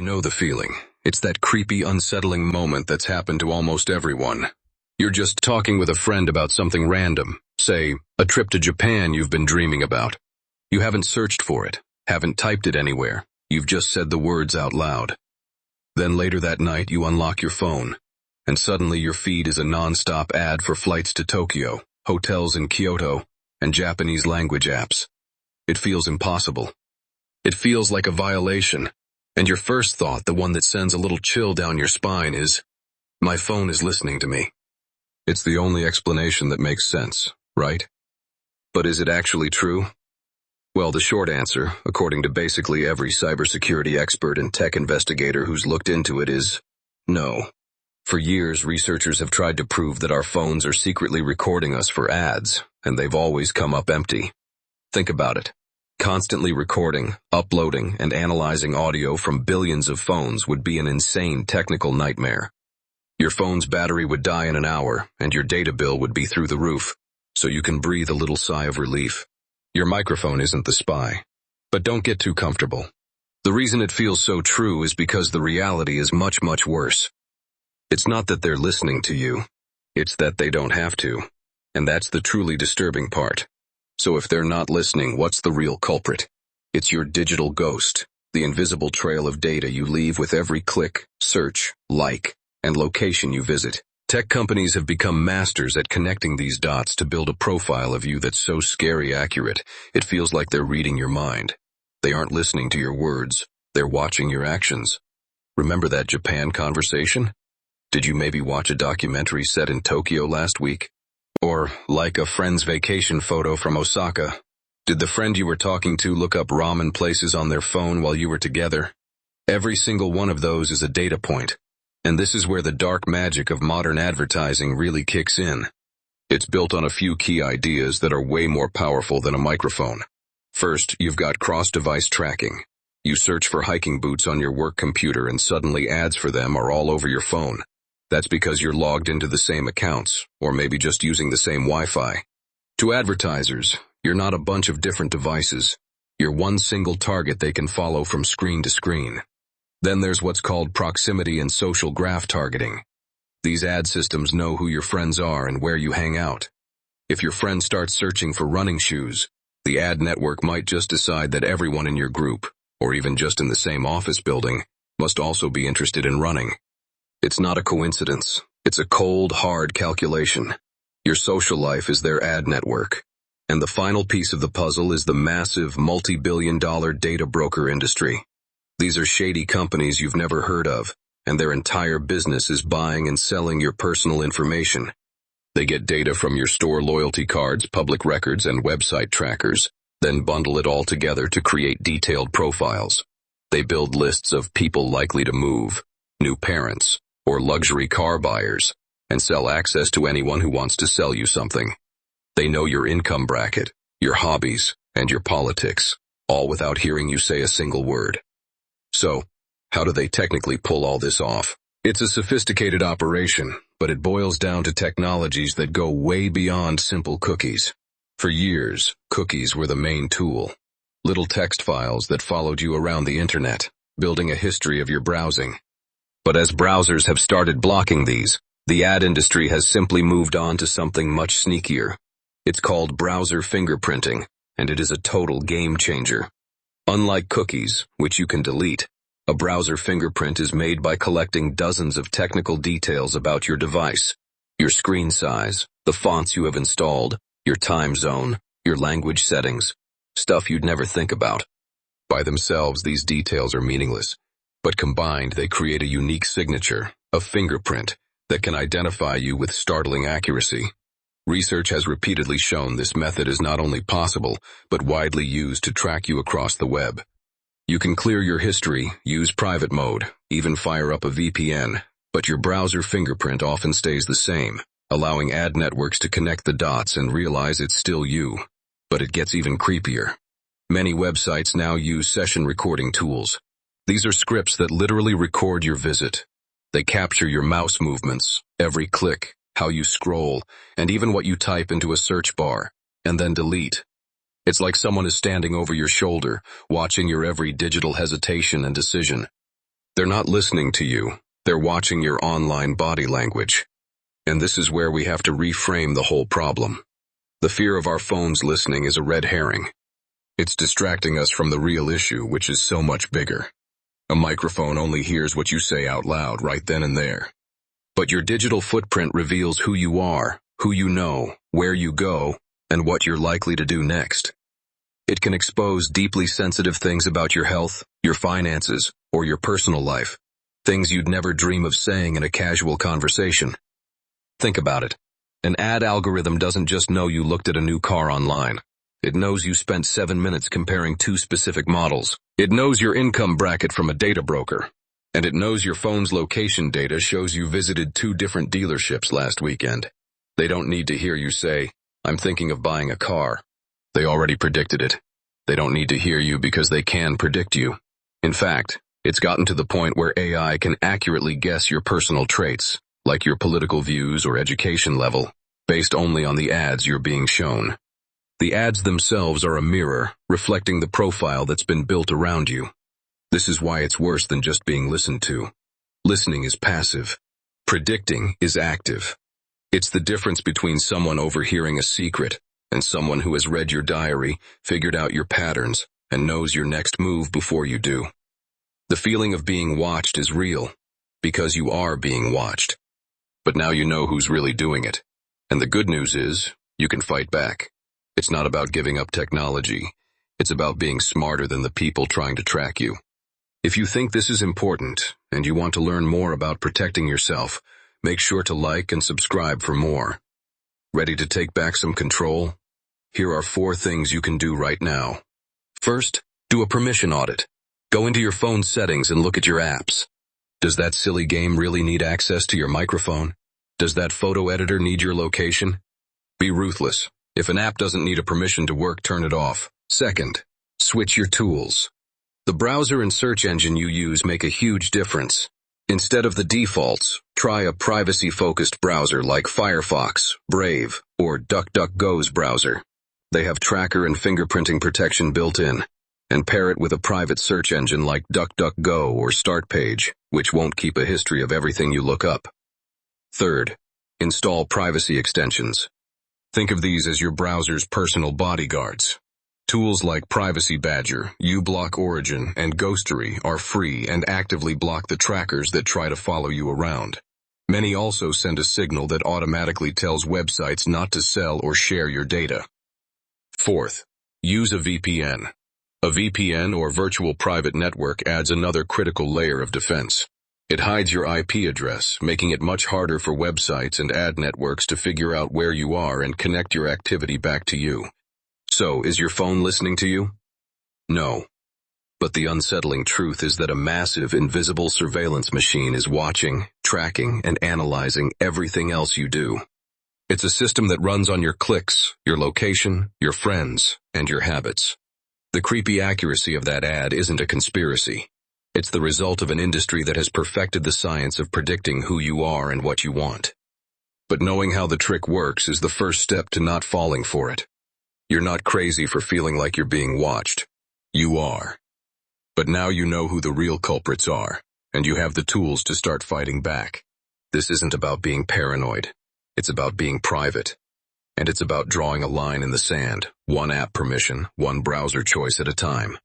know the feeling. It's that creepy, unsettling moment that's happened to almost everyone. You're just talking with a friend about something random, say, a trip to Japan you've been dreaming about. You haven't searched for it, haven't typed it anywhere, you've just said the words out loud. Then later that night you unlock your phone, and suddenly your feed is a non-stop ad for flights to Tokyo, hotels in Kyoto, and Japanese language apps. It feels impossible. It feels like a violation. And your first thought, the one that sends a little chill down your spine, is, my phone is listening to me. It's the only explanation that makes sense, right? But is it actually true? Well, the short answer, according to basically every cybersecurity expert and tech investigator who's looked into it, is no. For years, researchers have tried to prove that our phones are secretly recording us for ads, and they've always come up empty. Think about it. Constantly recording, uploading, and analyzing audio from billions of phones would be an insane technical nightmare. Your phone's battery would die in an hour, and your data bill would be through the roof, so you can breathe a little sigh of relief. Your microphone isn't the spy. But don't get too comfortable. The reason it feels so true is because the reality is much, much worse. It's not that they're listening to you. It's that they don't have to. And that's the truly disturbing part. So if they're not listening, what's the real culprit? It's your digital ghost, the invisible trail of data you leave with every click, search, like, and location you visit. Tech companies have become masters at connecting these dots to build a profile of you that's so scary accurate, it feels like they're reading your mind. They aren't listening to your words, they're watching your actions. Remember that Japan conversation? Did you maybe watch a documentary set in Tokyo last week? Or, like a friend's vacation photo from Osaka, did the friend you were talking to look up ramen places on their phone while you were together? Every single one of those is a data point, and this is where the dark magic of modern advertising really kicks in. It's built on a few key ideas that are way more powerful than a microphone. First, you've got cross-device tracking. You search for hiking boots on your work computer and suddenly ads for them are all over your phone. That's because you're logged into the same accounts, or maybe just using the same Wi-Fi. To advertisers, you're not a bunch of different devices. You're one single target they can follow from screen to screen. Then there's what's called proximity and social graph targeting. These ad systems know who your friends are and where you hang out. If your friend starts searching for running shoes, the ad network might just decide that everyone in your group, or even just in the same office building, must also be interested in running. It's not a coincidence. It's a cold, hard calculation. Your social life is their ad network. And the final piece of the puzzle is the massive, multi-billion-dollar data broker industry. These are shady companies you've never heard of, and their entire business is buying and selling your personal information. They get data from your store loyalty cards, public records, and website trackers, then bundle it all together to create detailed profiles. They build lists of people likely to move, new parents, or luxury car buyers, and sell access to anyone who wants to sell you something. They know your income bracket, your hobbies, and your politics, all without hearing you say a single word. So, how do they technically pull all this off? It's a sophisticated operation, but it boils down to technologies that go way beyond simple cookies. For years, cookies were the main tool. Little text files that followed you around the internet, building a history of your browsing. But as browsers have started blocking these, the ad industry has simply moved on to something much sneakier. It's called browser fingerprinting, and it is a total game changer. Unlike cookies, which you can delete, a browser fingerprint is made by collecting dozens of technical details about your device, your screen size, the fonts you have installed, your time zone, your language settings, stuff you'd never think about. By themselves, these details are meaningless. But combined, they create a unique signature, a fingerprint, that can identify you with startling accuracy. Research has repeatedly shown this method is not only possible, but widely used to track you across the web. You can clear your history, use private mode, even fire up a VPN, but your browser fingerprint often stays the same, allowing ad networks to connect the dots and realize it's still you. But it gets even creepier. Many websites now use session recording tools. These are scripts that literally record your visit. They capture your mouse movements, every click, how you scroll, and even what you type into a search bar, and then delete. It's like someone is standing over your shoulder, watching your every digital hesitation and decision. They're not listening to you. They're watching your online body language. And this is where we have to reframe the whole problem. The fear of our phones listening is a red herring. It's distracting us from the real issue, which is so much bigger. A microphone only hears what you say out loud right then and there. But your digital footprint reveals who you are, who you know, where you go, and what you're likely to do next. It can expose deeply sensitive things about your health, your finances, or your personal life. Things you'd never dream of saying in a casual conversation. Think about it. An ad algorithm doesn't just know you looked at a new car online. It knows you spent 7 minutes comparing 2 specific models. It knows your income bracket from a data broker. And it knows your phone's location data shows you visited 2 different dealerships last weekend. They don't need to hear you say, "I'm thinking of buying a car." They already predicted it. They don't need to hear you because they can predict you. In fact, it's gotten to the point where AI can accurately guess your personal traits, like your political views or education level, based only on the ads you're being shown. The ads themselves are a mirror, reflecting the profile that's been built around you. This is why it's worse than just being listened to. Listening is passive. Predicting is active. It's the difference between someone overhearing a secret and someone who has read your diary, figured out your patterns, and knows your next move before you do. The feeling of being watched is real, because you are being watched. But now you know who's really doing it. And the good news is, you can fight back. It's not about giving up technology. It's about being smarter than the people trying to track you. If you think this is important, and you want to learn more about protecting yourself, make sure to like and subscribe for more. Ready to take back some control? Here are 4 things you can do right now. First, do a permission audit. Go into your phone settings and look at your apps. Does that silly game really need access to your microphone? Does that photo editor need your location? Be ruthless. If an app doesn't need a permission to work, turn it off. Second, switch your tools. The browser and search engine you use make a huge difference. Instead of the defaults, try a privacy-focused browser like Firefox, Brave, or DuckDuckGo's browser. They have tracker and fingerprinting protection built in, and pair it with a private search engine like DuckDuckGo or StartPage, which won't keep a history of everything you look up. Third, install privacy extensions. Think of these as your browser's personal bodyguards. Tools like Privacy Badger, uBlock Origin, and Ghostery are free and actively block the trackers that try to follow you around. Many also send a signal that automatically tells websites not to sell or share your data. Fourth, use a VPN. A VPN or virtual private network adds another critical layer of defense. It hides your IP address, making it much harder for websites and ad networks to figure out where you are and connect your activity back to you. So, is your phone listening to you? No. But the unsettling truth is that a massive, invisible surveillance machine is watching, tracking, and analyzing everything else you do. It's a system that runs on your clicks, your location, your friends, and your habits. The creepy accuracy of that ad isn't a conspiracy. It's the result of an industry that has perfected the science of predicting who you are and what you want. But knowing how the trick works is the first step to not falling for it. You're not crazy for feeling like you're being watched. You are. But now you know who the real culprits are, and you have the tools to start fighting back. This isn't about being paranoid. It's about being private. And it's about drawing a line in the sand, one app permission, one browser choice at a time.